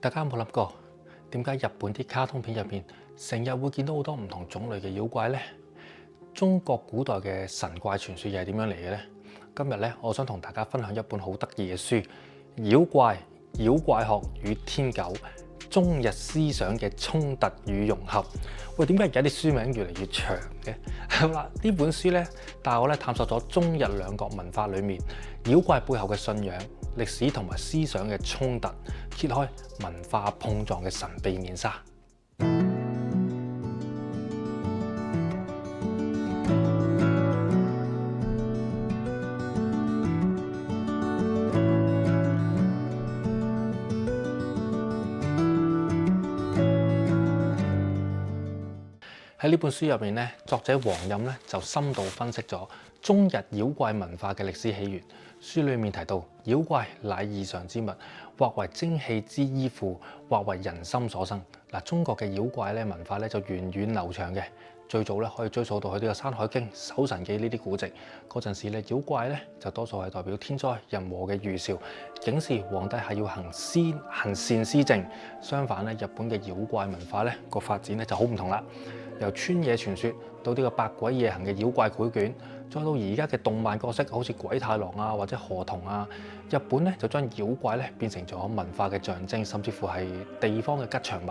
大家有冇諗過點解日本啲卡通片入邊成日會見到好多唔同種類嘅妖怪呢？中國古代嘅神怪傳說又係點樣嚟嘅呢？今日咧，我想同大家分享一本好得意嘅書《妖怪、妖怪學與天狗》，中日思想嘅衝突與融合。喂，點解而家啲書名越嚟越長嘅？好啦，呢本書咧帶我咧探索咗中日兩國文化裏面妖怪背後嘅信仰、歷史同埋思想嘅衝突，揭開文化碰撞嘅神秘面紗。喺呢本書入面咧，作者黃任咧就深度分析咗中日妖怪文化嘅歷史起源。書裡面提到，妖怪乃異常之物，或為精氣之依附，或為人心所生。嗱，中國嘅妖怪咧文化咧就源遠流長嘅，最早咧可以追溯到去呢個《山海經》《搜神記》呢啲古籍。嗰陣時咧，妖怪咧就多數係代表天災人禍嘅預兆，警示皇帝係要行善施政。相反咧，日本嘅妖怪文化咧個發展咧就好唔同啦。由川野傳說到呢個百鬼夜行嘅妖怪繪卷，再到而家嘅動漫角色，好似鬼太郎啊或者河童啊，日本咧就將妖怪咧變成咗文化嘅象徵，甚至乎係地方嘅吉祥物。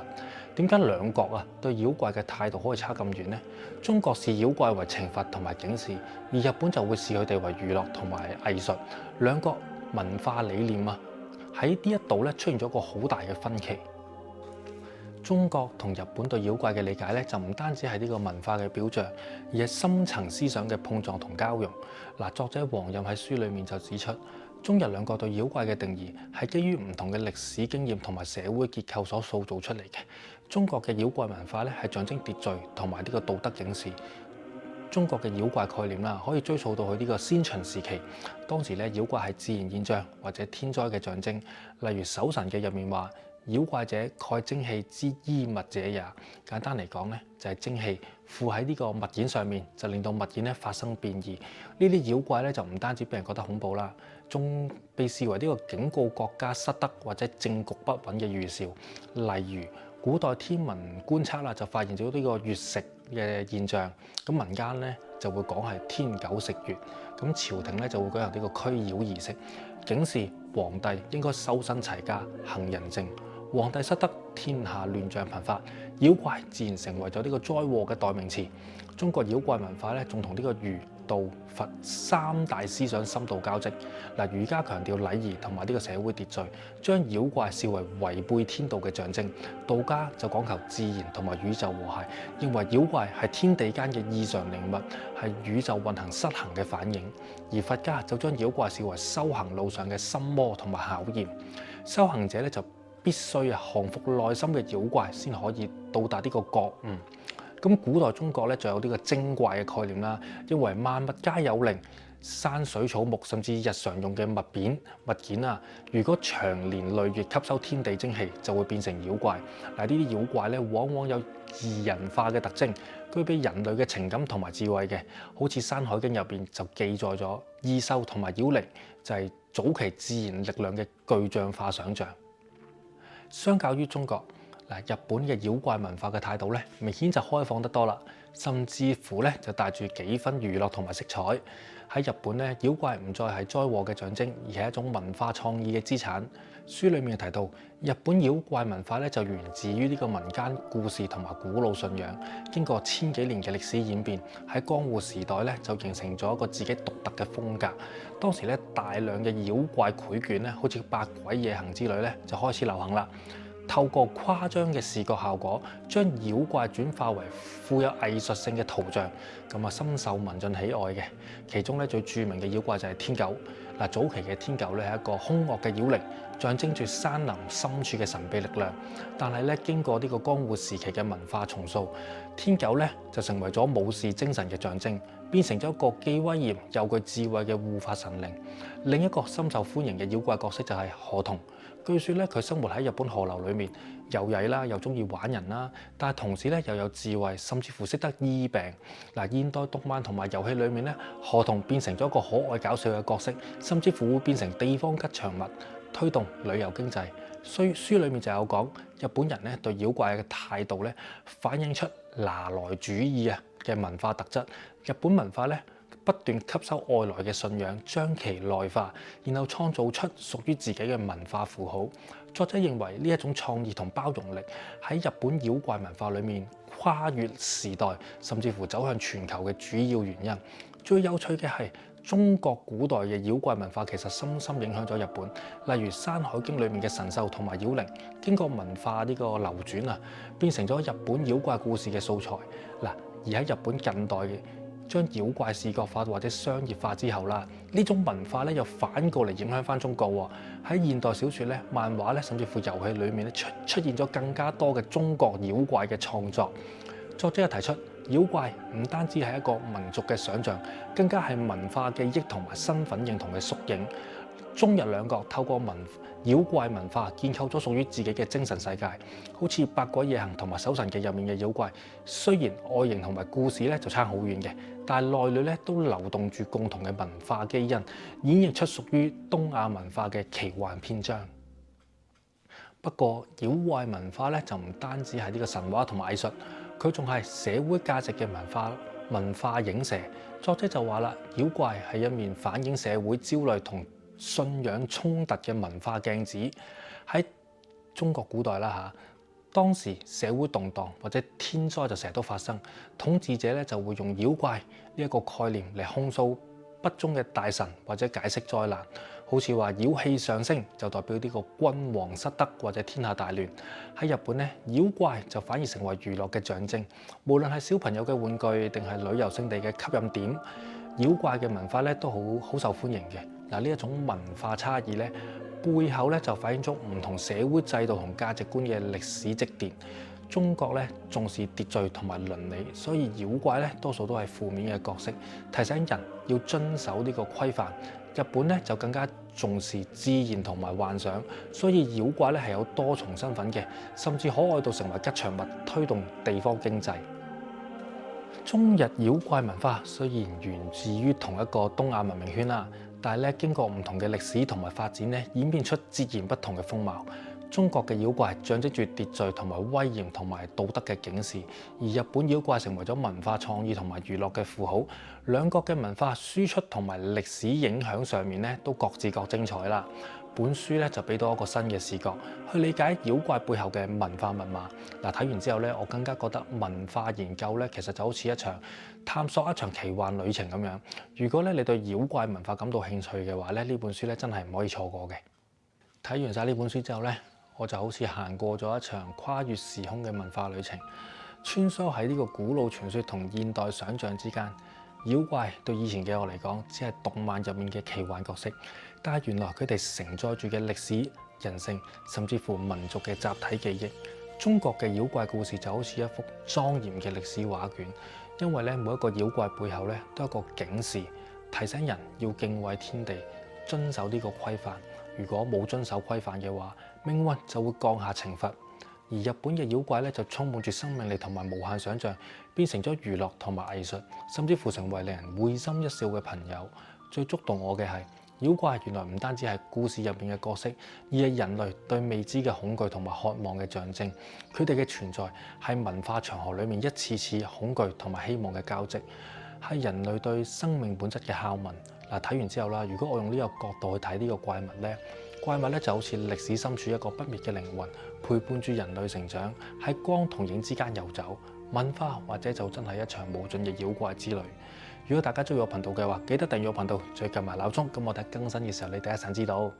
點解兩國啊對妖怪嘅態度可以差咁遠呢？中國視妖怪為懲罰同埋警示，而日本就會視佢哋為娛樂同埋藝術。兩國文化理念啊喺呢一度咧出現咗個好大嘅分歧。中國同日本對妖怪嘅理解咧，就唔單止係呢個文化嘅表象，而係深層思想嘅碰撞同交融。嗱，作者黃任喺書裡面就指出，中日兩國對妖怪嘅定義係基於唔同嘅歷史經驗同埋社會結構所塑造出嚟嘅。中國嘅妖怪文化咧係象徵秩序同埋呢個道德警示。中國嘅妖怪概念啦，可以追溯到去呢個先秦時期。當時咧，妖怪係自然現象或者天災嘅象徵，例如《搜神記》入面話，妖怪者，蓋精氣之衣物者也。簡單嚟講咧，就係精氣附喺呢個物件上面，就令到物件咧發生變異。呢啲妖怪咧就唔單止俾人覺得恐怖啦，仲被視為呢個警告國家失德或者政局不穩嘅預兆。例如古代天文觀測啦，就發現咗呢個月食嘅現象。咁民間咧就會講係天狗食月。咁朝廷咧就會舉行呢個驅妖儀式，警示皇帝應該修身齊家，行仁政。皇帝失德，天下亂象頻發，妖怪自然成為咗呢個災禍嘅代名詞。中國妖怪文化咧，仲同呢個儒道佛三大思想深度交織。嗱，儒家強調禮儀同埋呢個社會秩序，將妖怪視為違背天道嘅象徵；道家就講求自然同埋宇宙和諧，認為妖怪係天地間嘅異常靈物，係宇宙運行失衡嘅反應；而佛家就將妖怪視為修行路上嘅心魔同埋考驗。修行者咧就必須降服內心嘅妖怪，先可以到達呢個覺悟。咁古代中國咧就有呢個精怪嘅概念啦，認為萬物皆有靈，山水草木甚至日常用嘅物件啊，如果長年累月吸收天地精氣，就會變成妖怪。嗱，呢啲妖怪咧往往有擬人化嘅特徵，具備人類嘅情感同埋智慧嘅，好似《山海經》入邊就記載咗異獸同埋妖靈，就係早期自然力量嘅具象化想像。相較於中國，日本嘅妖怪文化嘅態度咧，明顯就開放得多啦，甚至乎咧就帶住幾分娛樂同埋色彩。喺日本咧，妖怪唔再係災禍嘅象徵，而係一種文化創意嘅資產。書裡面提到，日本妖怪文化咧就源自於呢個民間故事同埋古老信仰，經過千幾年嘅歷史演變，喺江戶時代咧就形成咗一個自己獨特嘅風格。當時咧大量嘅妖怪繪卷咧，好似《百鬼夜行》之類咧，就開始流行啦。透過誇張嘅視覺效果，將妖怪轉化為富有藝術性嘅圖像，咁啊深受民眾喜愛嘅。其中咧最著名嘅妖怪就係天狗。嗱，早期嘅天狗咧係一個兇惡嘅妖靈，象徵住山林深處嘅神秘力量。但係咧經過呢個江戶時期嘅文化重塑，天狗咧就成為咗武士精神嘅象徵，變成咗一個既威嚴又具智慧嘅護法神靈。另一個深受歡迎嘅妖怪角色就係河童。據說咧佢生活喺日本河流裏面，又曳啦，又中意玩人啦，但係同時咧又有智慧，甚至乎識得醫病。嗱，現代動漫同埋遊戲裏面咧，河童變成咗一個可愛搞笑嘅角色，甚至乎會變成地方吉祥物，推動旅遊經濟。書裏面就有講，日本人咧對妖怪嘅態度咧，反映出拿來主義嘅文化特質。日本文化咧不斷吸收外來嘅信仰，將其內化，然後創造出屬於自己嘅文化符號。作者認為呢一種創意同包容力喺日本妖怪文化裏面跨越時代，甚至乎走向全球嘅主要原因。最有趣嘅係，中國古代嘅妖怪文化其實深深影響咗日本，例如《山海經》裏面嘅神獸同埋妖靈，經過文化呢個流轉變成咗日本妖怪故事嘅素材。嗱，而喺日本近代嘅將妖怪視覺化或者商業化之後啦，呢種文化咧又反過嚟影響翻中國喎。喺現代小説咧、漫畫咧，甚至乎遊戲裏面咧出現咗更加多嘅中國妖怪嘅創作。作者又提出，妖怪唔單止係一個民族嘅想像，更加係文化記憶同埋身份認同嘅縮影。中日兩國透過妖怪文化建構咗屬於自己嘅精神世界，好似《百鬼夜行》同埋《搜神記》入面嘅妖怪，雖然外形同埋故事咧就差好遠嘅，但係內裏咧都流動住共同嘅文化基因，演繹出屬於東亞文化嘅奇幻篇章。不過，妖怪文化咧就唔單止係呢個神話同埋藝術，佢仲係社會價值嘅文化影射。作者就話啦，妖怪係一面反映社會焦慮同信仰衝突嘅文化鏡子。喺中國古代啦當時社會動盪或者天災就成日都發生，統治者咧就會用妖怪呢一個概念嚟控訴不忠嘅大臣或者解釋災難。好似話妖氣上升就代表呢個君王失德或者天下大亂。喺日本咧，妖怪就反而成為娛樂嘅象徵，無論係小朋友嘅玩具定係旅遊勝地嘅吸引點，妖怪嘅文化咧都好受歡迎嘅。嗱，呢一種文化差異咧，背後咧就反映咗唔同社會制度同價值觀嘅歷史積澱。中國咧重視秩序同埋倫理，所以妖怪咧多數都係負面嘅角色，提醒人要遵守呢個規範。日本咧就更加重視自然同埋幻想，所以妖怪咧係有多重身份嘅，甚至可愛到成為吉祥物，推動地方經濟。中日妖怪文化雖然源自於同一個東亞文明圈啦，但係咧經過唔同嘅歷史同埋發展咧，演變出截然不同嘅風貌。中國嘅妖怪象徵住秩序同埋威嚴同埋道德嘅警示，而日本妖怪成為咗文化創意同埋娛樂嘅符號。兩國嘅文化輸出同埋歷史影響上面咧，都各自各精彩啦。本書咧就俾到一個新嘅視角去理解妖怪背後嘅文化密碼。嗱，睇完之後咧，我更加覺得文化研究咧其實就好似探索一場奇幻旅程咁樣。如果咧你對妖怪文化感到興趣嘅話咧，呢本書咧真係唔可以錯過嘅。睇完晒呢本書之後咧，我就好似行過咗一場跨越時空嘅文化旅程，穿梭喺呢個古老傳說同現代想像之間。妖怪對以前嘅我嚟講，只係動漫入面嘅奇幻角色，但係原來佢哋承載住嘅歷史、人性，甚至乎民族嘅集體記憶。中國嘅妖怪故事就好似一幅莊嚴嘅歷史畫卷，因為咧每一個妖怪背後咧都有一個警示，提醒人要敬畏天地，遵守呢個規範。如果冇遵守規範嘅話，命運就會降下懲罰。而日本嘅妖怪咧就充滿住生命力同埋無限想像，變成咗娛樂同埋藝術，甚至乎成為令人會心一笑嘅朋友。最觸動我嘅係，妖怪原來唔單止係故事入面嘅角色，而係人類對未知嘅恐懼同埋渴望嘅象徵。佢哋嘅存在係文化長河裏面一次次恐懼同埋希望嘅交織，係人類對生命本質嘅拷問。嗱，睇完之後啦，如果我用呢個角度去睇呢個怪物咧，就好似歷史深處一個不滅嘅靈魂，陪伴住人類成長，喺光同影之間遊走。文化或者就真係一場無盡嘅妖怪之旅。如果大家中意我頻道嘅話，記得訂閱我頻道，再撳埋鬧鐘，咁我睇更新嘅時候，你第一時間知道。